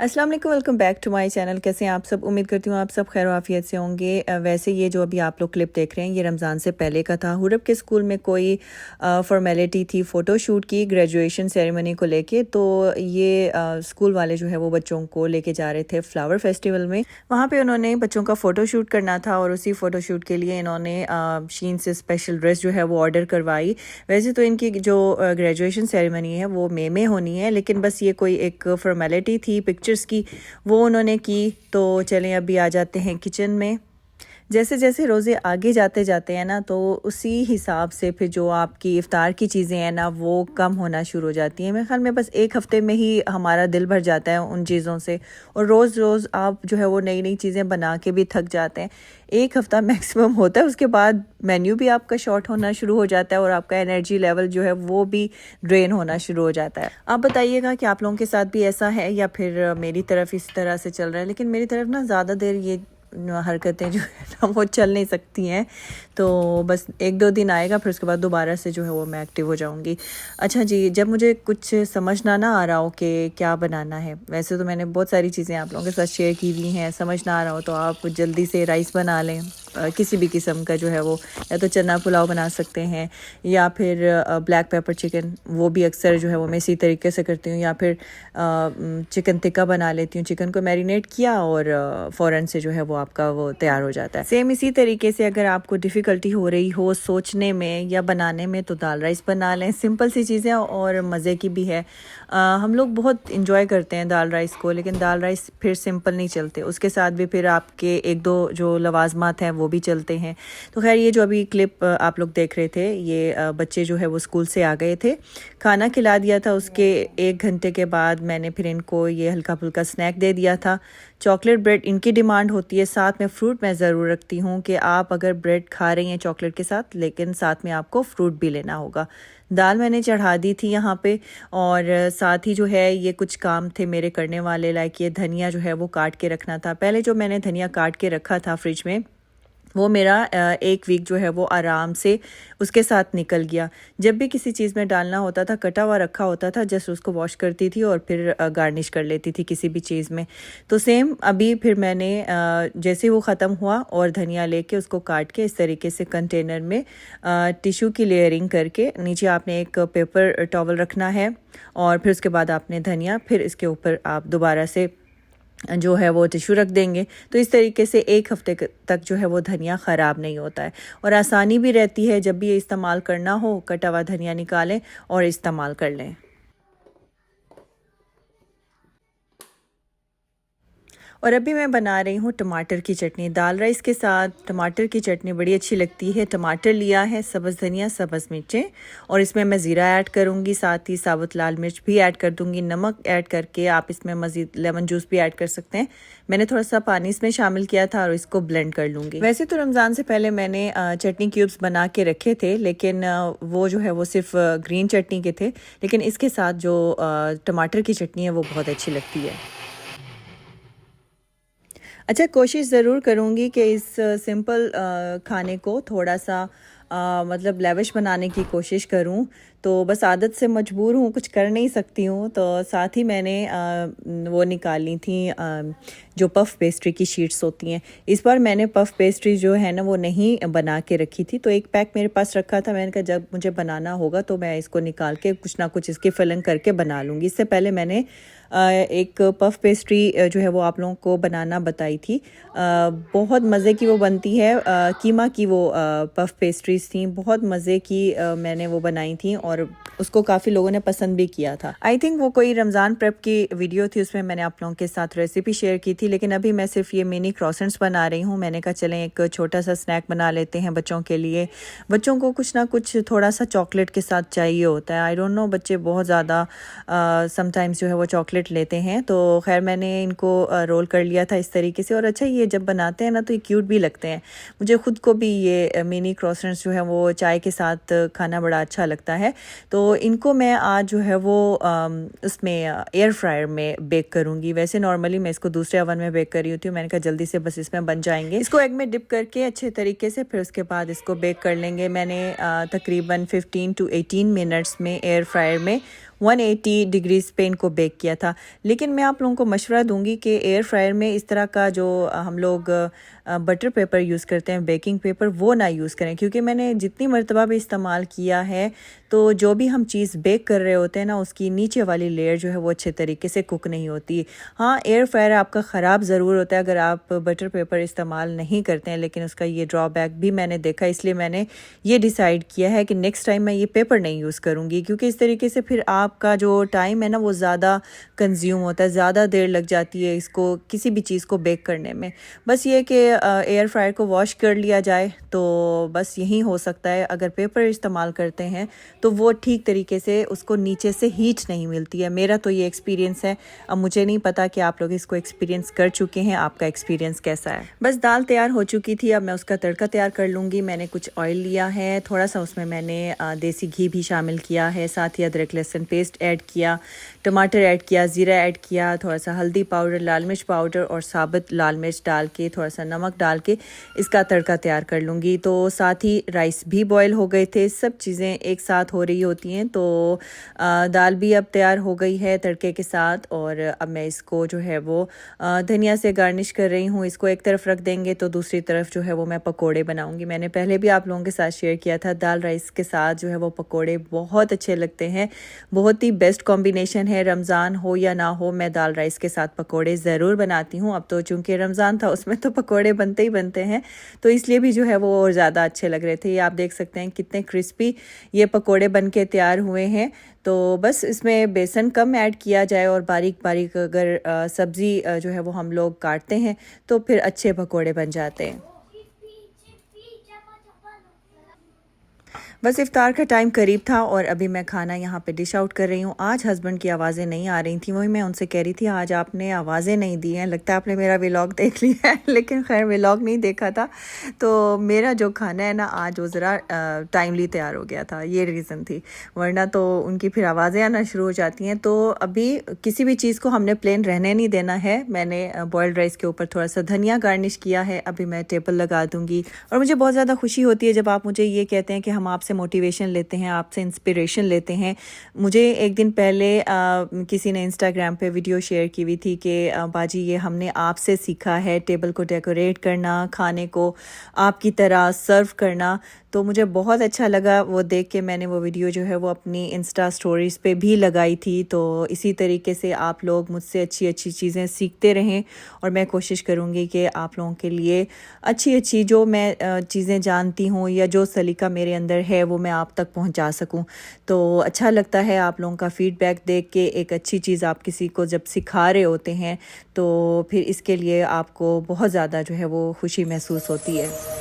अस्सलाम वालेकुम, welcome back to my channel. कैसे हैं आप सब? उम्मीद करती हूँ आप सब खैर आफियत से होंगे। वैसे ये जो अभी आप लोग क्लिप देख रहे हैं ये रमज़ान से पहले का था। हुरब के स्कूल में कोई फॉर्मेलिटी थी, फ़ोटोशूट की ग्रेजुएशन सेरेमनी को लेके। तो ये स्कूल वाले जो है वो बच्चों को लेके जा रहे थे फ्लावर फेस्टिवल में। वहाँ पे उन्होंने बच्चों का फ़ोटोशूट करना था और उसी फ़ोटोशूट के लिए इन्होंने शीन से स्पेशल ड्रेस जो है वो ऑर्डर करवाई। वैसे तो इनकी जो ग्रेजुएशन सेरेमनी है वो मई में होनी है, लेकिन बस ये कोई एक फॉर्मेलिटी थी पिक्चर्स की, वो उन्होंने की। तो चलें अभी आ जाते हैं किचन में। जैसे जैसे रोज़े आगे जाते जाते हैं ना, तो उसी हिसाब से फिर जो आपकी इफ़्तार की चीज़ें हैं ना वो कम होना शुरू हो जाती हैं। मेरे ख्याल में बस एक हफ़्ते में ही हमारा दिल भर जाता है उन चीज़ों से, और रोज़ रोज़ आप जो है वो नई नई चीज़ें बना के भी थक जाते हैं। एक हफ़्ता मैक्सिमम होता है, उसके बाद मेन्यू भी आपका शॉर्ट होना शुरू हो जाता है और आपका एनर्जी लेवल जो है वो भी ड्रेन होना शुरू हो जाता है। आप बताइएगा कि आप लोगों के साथ भी ऐसा है या फिर मेरी तरफ इस तरह से चल रहा है। लेकिन मेरी तरफ ना ज़्यादा देर ये हरकतें जो है ना वो चल नहीं सकती हैं। तो बस एक दो दिन आएगा, फिर उसके बाद दोबारा से जो है वो मैं एक्टिव हो जाऊंगी। अच्छा जी, जब मुझे कुछ समझना ना आ रहा हो कि क्या बनाना है, वैसे तो मैंने बहुत सारी चीज़ें आप लोगों के साथ शेयर की हुई हैं, समझ ना आ रहा हो तो आप जल्दी से राइस बना लें। किसी भी किस्म का जो है वो, या तो चना पुलाव बना सकते हैं या फिर ब्लैक पेपर चिकन, वो भी अक्सर जो है वो मैं इसी तरीके से करती हूँ। या फिर चिकन टिक्का बना लेती हूँ। चिकन को मैरिनेट किया और फ़ौरन से जो है वो आपका वो तैयार हो जाता है। सेम इसी तरीके से अगर आपको डिफ़िकल्टी हो रही हो सोचने में या बनाने में, तो दाल राइस बना लें। सिंपल सी चीज़ें और मज़े की भी है। हम लोग बहुत इंजॉय करते हैं दाल राइस को, लेकिन दाल राइस फिर सिंपल नहीं चलते, उसके साथ भी फिर आपके एक दो जो लवाजमात हैं वो भी चलते हैं। तो खैर, ये जो अभी क्लिप आप लोग देख रहे थे, ये बच्चे जो है वो स्कूल से आ गए थे, खाना खिला दिया था। उसके 1 घंटे के बाद मैंने फिर इनको ये हल्का फुल्का स्नैक दे दिया था। चॉकलेट ब्रेड इनकी डिमांड होती है, साथ में फ्रूट मैं ज़रूर रखती हूँ कि आप अगर ब्रेड खा रही हैं चॉकलेट के साथ, लेकिन साथ में आपको फ्रूट भी लेना होगा। दाल मैंने चढ़ा दी थी यहाँ पे, और साथ ही जो है ये कुछ काम थे मेरे करने वाले, लाइक ये धनिया जो है वो काट के रखना था। पहले जो मैंने धनिया काट के रखा था फ्रिज में, वो मेरा 1 वीक जो है वो आराम से उसके साथ निकल गया। जब भी किसी चीज़ में डालना होता था, कटा हुआ रखा होता था, जस्ट उसको वॉश करती थी और फिर गार्निश कर लेती थी किसी भी चीज़ में। तो सेम अभी फिर मैंने जैसे वो ख़त्म हुआ और धनिया लेके उसको काट के इस तरीके से कंटेनर में टिश्यू की लेयरिंग करके, नीचे आपने एक पेपर टॉवल रखना है और फिर उसके बाद आपने धनिया, फिर इसके ऊपर आप दोबारा से जो है वो टिश्यू रख देंगे। तो इस तरीके से 1 हफ्ते तक जो है वो धनिया ख़राब नहीं होता है, और आसानी भी रहती है। जब भी ये इस्तेमाल करना हो, कटा हुआ धनिया निकालें और इस्तेमाल कर लें। और अभी मैं बना रही हूँ टमाटर की चटनी। दाल राइस के साथ टमाटर की चटनी बड़ी अच्छी लगती है। टमाटर लिया है, सब्ज़ धनिया, सब्ज़ मिर्चें, और इसमें मैं ज़ीरा ऐड करूँगी, साथ ही साबुत लाल मिर्च भी ऐड कर दूँगी। नमक ऐड करके आप इसमें मज़ीद लेमन जूस भी ऐड कर सकते हैं। मैंने थोड़ा सा पानी इसमें शामिल किया था और इसको ब्लेंड कर लूँगी। वैसे तो रमज़ान से पहले मैंने चटनी क्यूब्स बना के रखे थे, लेकिन वो जो है वो सिर्फ ग्रीन चटनी के थे। लेकिन इसके साथ जो टमाटर की चटनी है वो बहुत अच्छी लगती है। अच्छा, कोशिश ज़रूर करूँगी कि इस सिंपल खाने को थोड़ा सा मतलब लेविश बनाने की कोशिश करूँ। तो बस आदत से मजबूर हूँ, कुछ कर नहीं सकती हूँ। तो साथ ही मैंने वो निकाली थी जो पफ़ पेस्ट्री की शीट्स होती हैं। इस बार मैंने पफ़ पेस्ट्री जो है ना वो नहीं बना के रखी थी, तो एक पैक मेरे पास रखा था। मैंने कहा जब मुझे बनाना होगा तो मैं इसको निकाल के कुछ ना कुछ इसकी फिलिंग करके बना लूँगी। इससे पहले मैंने एक पफ़ पेस्ट्री जो है वो आप लोगों को बनाना बताई थी। बहुत मज़े की वो बनती है। कीमा की वो पफ़ पेस्ट्रीज़ थी, बहुत मज़े की मैंने वो बनाई थी और उसको काफ़ी लोगों ने पसंद भी किया था। आई थिंक वो कोई रमज़ान प्रेप की वीडियो थी, उसमें मैंने आप लोगों के साथ रेसिपी शेयर की थी। लेकिन अभी मैं सिर्फ ये मिनी क्रॉसेंट्स बना रही हूँ। मैंने कहा चलें एक छोटा सा स्नैक बना लेते हैं बच्चों के लिए। बच्चों को कुछ ना कुछ थोड़ा सा चॉकलेट के साथ चाहिए होता है। आई डोंट नो, बच्चे बहुत ज़्यादा समटाइम्स जो है वो चॉकलेट लेते हैं। तो खैर मैंने इनको रोल कर लिया था इस तरीके से। और अच्छा, ये जब बनाते हैं ना तो ये क्यूट भी लगते हैं। मुझे ख़ुद को भी ये मिनी क्रॉसेंट्स जो है वो चाय के साथ खाना बड़ा अच्छा लगता है। तो इनको मैं आज जो है वो उसमें एयर फ्रायर में बेक करूँगी। वैसे नॉर्मली मैं इसको दूसरे ओवन में बेक कर रही होती हूँ। मैंने कहा जल्दी से बस इसमें बन जाएंगे। इसको एग में डिप करके अच्छे तरीके से फिर उसके बाद इसको बेक कर लेंगे। मैंने तकरीबन 15 to 18 मिनट्स में एयर फ्रायर में 180 डिग्रीज़ पे इनको बेक किया था। लेकिन मैं आप लोगों को मशवरा दूंगी कि एयर फ्रायर में इस तरह का जो हम लोग बटर पेपर यूज़ करते हैं, बेकिंग पेपर, वो ना यूज़ करें, क्योंकि मैंने जितनी मरतबा भी इस्तेमाल किया है तो जो भी हम चीज़ बेक कर रहे होते हैं ना, उसकी नीचे वाली लेयर जो है वो अच्छे तरीके से कुक नहीं होती। हाँ, एयर फ्रायर आपका ख़राब ज़रूर होता है अगर आप बटर पेपर इस्तेमाल नहीं करते हैं, लेकिन उसका ये ड्रॉबैक भी मैंने देखा, इसलिए मैंने ये डिसाइड किया है कि नेक्स्ट टाइम मैं ये पेपर नहीं यूज़ करूँगी, क्योंकि इस तरीके से फिर आपका जो टाइम है ना वो ज़्यादा कंज्यूम होता है, ज़्यादा देर लग जाती है इसको किसी भी चीज़ को बेक करने में। बस ये कि एयर फ्रायर को वॉश कर लिया जाए तो बस यही हो सकता है। अगर पेपर इस्तेमाल करते हैं तो वो ठीक तरीके से उसको नीचे से हीट नहीं मिलती है। मेरा तो ये एक्सपीरियंस है। अब मुझे नहीं पता कि आप लोग इसको एक्सपीरियंस कर चुके हैं, आपका एक्सपीरियंस कैसा है। बस दाल तैयार हो चुकी थी, अब मैं उसका तड़का तैयार कर लूँगी। मैंने कुछ ऑयल लिया है, थोड़ा सा उसमें मैंने देसी घी भी शामिल किया है, साथ ही अदरक लहसुन पेस्ट ऐड किया, टमाटर ऐड किया, ज़ीरा ऐड किया, थोड़ा सा हल्दी पाउडर, लाल मिर्च पाउडर और साबुत लाल मिर्च डाल के, थोड़ा सा नमक डाल के इसका तड़का तैयार कर लूँगी। तो साथ ही राइस भी बॉयल हो गए थे, सब चीज़ें एक साथ हो रही होती हैं। तो दाल भी अब तैयार हो गई है तड़के के साथ, और अब मैं इसको जो है वो धनिया से गार्निश कर रही हूँ। इसको एक तरफ रख देंगे तो दूसरी तरफ जो है वो मैं पकोड़े बनाऊँगी। मैंने पहले भी आप लोगों के साथ शेयर किया था, दाल राइस के साथ जो है वो पकोड़े बहुत अच्छे लगते हैं, बहुत ही बेस्ट कॉम्बिनेशन है। रमज़ान हो या ना हो, मैं दाल राइस के साथ पकोड़े ज़रूर बनाती हूँ। अब तो चूँकि रमज़ान था उसमें तो पकोड़े बनते ही बनते हैं, तो इसलिए भी जो है वो और ज़्यादा अच्छे लग रहे थे। ये आप देख सकते हैं कितने क्रिस्पी ये पकोड़े बन के तैयार हुए हैं। तो बस इसमें बेसन कम ऐड किया जाए और बारीक बारीक अगर सब्ज़ी जो है वो हम लोग काटते हैं तो फिर अच्छे पकोड़े बन जाते हैं। बस इफ़्तार का टाइम करीब था और अभी मैं खाना यहाँ पे डिश आउट कर रही हूँ। आज हस्बैंड की आवाज़ें नहीं आ रही थी, वही मैं उनसे कह रही थी आज आपने आवाज़ें नहीं दी हैं, लगता है आपने मेरा व्लॉग देख लिया है। लेकिन खैर व्लॉग नहीं देखा था, तो मेरा जो खाना है ना आज वो ज़रा टाइमली तैयार हो गया था, ये रीज़न थी, वरना तो उनकी फिर आवाज़ें आना शुरू हो जाती हैं। तो अभी किसी भी चीज़ को हमने प्लेन रहने नहीं देना है। मैंने बॉयल्ड राइस के ऊपर थोड़ा सा धनिया गार्निश किया है, अभी मैं टेबल लगा दूँगी। और मुझे बहुत ज़्यादा खुशी होती है जब आप मुझे ये कहते हैं कि हम आपसे मोटिवेशन लेते हैं, आपसे इंस्पिरेशन लेते हैं। मुझे एक दिन पहले किसी ने इंस्टाग्राम पे वीडियो शेयर की हुई थी कि बाजी ये हमने आपसे सीखा है टेबल को डेकोरेट करना, खाने को आपकी तरह सर्व करना। तो मुझे बहुत अच्छा लगा वो देख के, मैंने वो वीडियो जो है वो अपनी इंस्टा स्टोरीज़ पे भी लगाई थी। तो इसी तरीके से आप लोग मुझसे अच्छी अच्छी चीज़ें सीखते रहें और मैं कोशिश करूँगी कि आप लोगों के लिए अच्छी अच्छी जो मैं चीज़ें जानती हूँ या जो सलीका मेरे अंदर है वो मैं आप तक पहुँचा सकूँ। तो अच्छा लगता है आप लोगों का फ़ीडबैक देख के। एक अच्छी चीज़ आप किसी को जब सिखा रहे होते हैं तो फिर इसके लिए आपको बहुत ज़्यादा जो है वो खुशी महसूस होती है।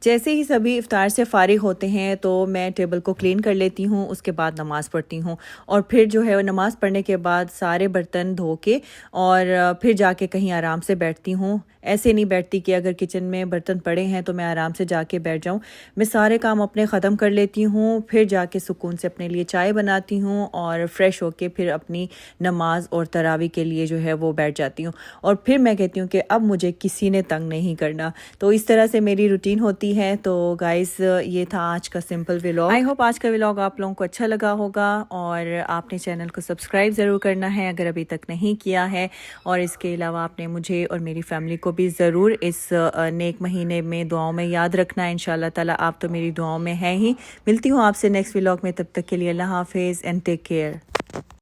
जैसे ही सभी इफ़्तार से फ़ारिग होते हैं तो मैं टेबल को क्लीन कर लेती हूँ, उसके बाद नमाज़ पढ़ती हूँ और फिर जो है नमाज़ पढ़ने के बाद सारे बर्तन धो के और फिर जाके कहीं आराम से बैठती हूँ। ऐसे नहीं बैठती कि अगर किचन में बर्तन पड़े हैं तो मैं आराम से जाके बैठ जाऊँ। मैं सारे काम अपने ख़त्म कर लेती हूँ, फिर जाके सुकून से अपने लिए चाय बनाती हूँ और फ्रेश होके फिर अपनी नमाज और तरावी के लिए जो है वो बैठ जाती हूँ। और फिर मैं कहती हूँ कि अब मुझे किसी ने तंग नहीं करना। तो इस तरह से मेरी रूटीन होती है। तो गाइस ये था आज का सिंपल व्लॉग। आई होप आज का व्लॉग आप लोगों को अच्छा लगा होगा और आपने चैनल को सब्सक्राइब ज़रूर करना है अगर अभी तक नहीं किया है। और इसके अलावा आपने मुझे और मेरी फैमिली को भी ज़रूर इस नेक महीने में दुआओं में याद रखना है। इंशाल्लाह ताला आप तो मेरी दुआओं में हैं ही। मिलती हूँ आपसे नेक्स्ट व्लॉग में, तब तक के लिए अल्लाह हाफिज़ एंड टेक केयर।